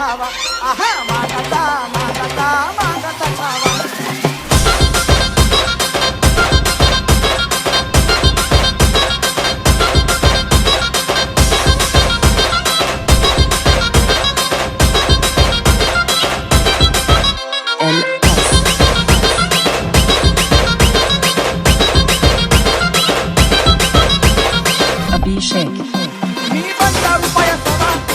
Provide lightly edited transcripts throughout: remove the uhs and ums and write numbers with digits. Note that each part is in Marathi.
छावा आहा मागता मागता मागता छावा Abhishek. मी 15 रुपयाचा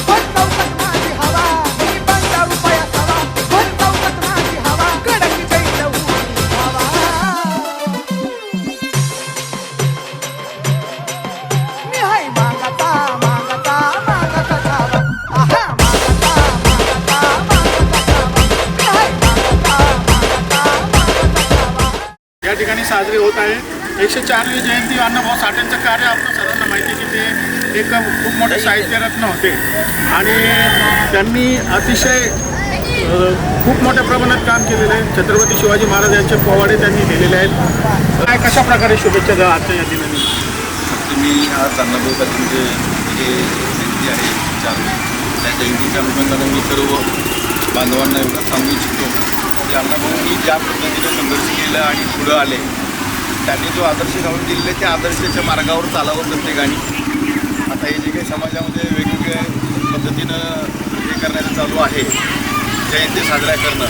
पण चौकात माझी हवा मी 15 रुपयाचा पण चौकात माझी हवा कडक जैन उडी हवा मी हाय मागता मागता मागता छावा आहा मागता मागता मागता छावा मी हाय मागता मागता मागता छावा या ठिकाणी साजरी होत आहे 104वी जयंती अण्णाभाऊ साठेंचं कार्य आपल्या सर्वांना माहिती आहे की ते एक खूप मोठे साहित्यरत्न होते आणि त्यांनी अतिशय खूप मोठ्या प्रमाणात काम केलेलं आहे. छत्रपती शिवाजी महाराज यांचे पोवाडे त्यांनी लिहिलेले आहेत. काय कशा प्रकारे शुभेच्छा द्या आजच्या या दिनाने? मी आज अण्णाभाऊ साठेंचे जे जयंती आहे त्या जयंतीच्या अनुषंगाने मी सर्व बांधवांना एवढं सांगू इच्छितो की अण्णाभाऊंनी ज्या पद्धतीने संघर्ष केला आणि पुढं आले त्यांनी जो आदर्श घालून दिलेला त्या आदर्शाच्या मार्गावर चालावं प्रत्येकाने. आता हे जे काही समाजामध्ये वेगवेगळ्या पद्धतीनं हे करण्याचं चालू आहे जयंती साजरा करणं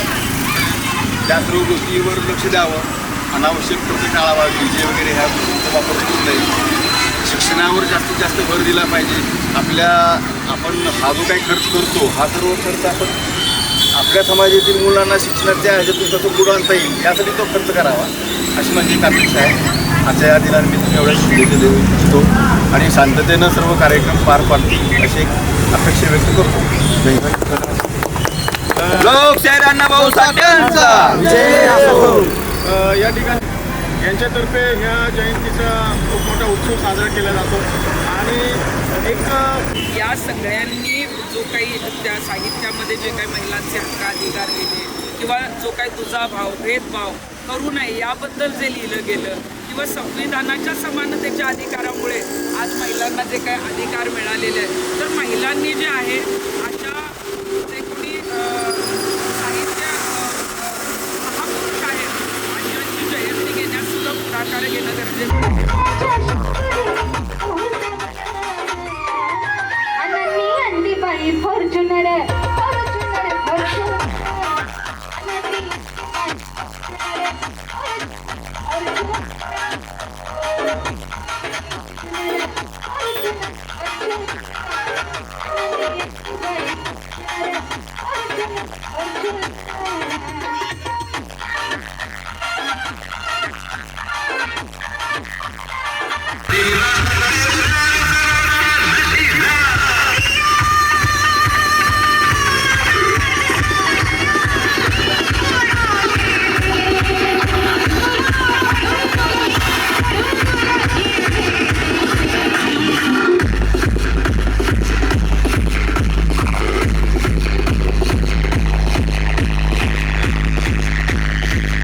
त्या सर्व गोष्टीवर लक्ष द्यावं. अनावश्यक खर्च टाळावा. डीजे वगैरे ह्या गोष्टींचा वापर करू नये. शिक्षणावर जास्तीत जास्त भर दिला पाहिजे. आपण हा जो काही खर्च करतो हा सर्व खर्च आपण आपल्या समाजातील मुलांना शिक्षणाच्या ह्याच्यातून कसं पुढं आणता येईल यासाठी तो खर्च करावा अशी माझी एक अपेक्षा आहे. आजच्या या दिनानिमित्त एवढ्या शुभेच्छा देऊ इच्छितो आणि शांततेनं सर्व कार्यक्रम पार पाडतील अशी एक अपेक्षा व्यक्त करतो. लोकशाहीर अण्णाभाऊ साठेंचा जय हो. या ठिकाणी यांच्यातर्फे ह्या जयंतीचा खूप मोठा उत्सव साजरा केला जातो आणि एक या सगळ्यांनी जो काही त्या साहित्यामध्ये जे काही महिलांचे हक्क अधिकार गेले किंवा जो काही तुझा भाव भेदभाव करू नये याबद्दल जे लिहिलं गेलं किंवा संविधानाच्या समानतेच्या अधिकारामुळे आज महिलांना जे काही अधिकार मिळालेले आहेत तर महिलांनी जे आहे अशा जे कोणी साहित्य महापुरुष आहेत आणि यांची जयंती घेण्यास सुद्धा पुढाकार घेणं गरजेचं आहे. Fortuner Fortuner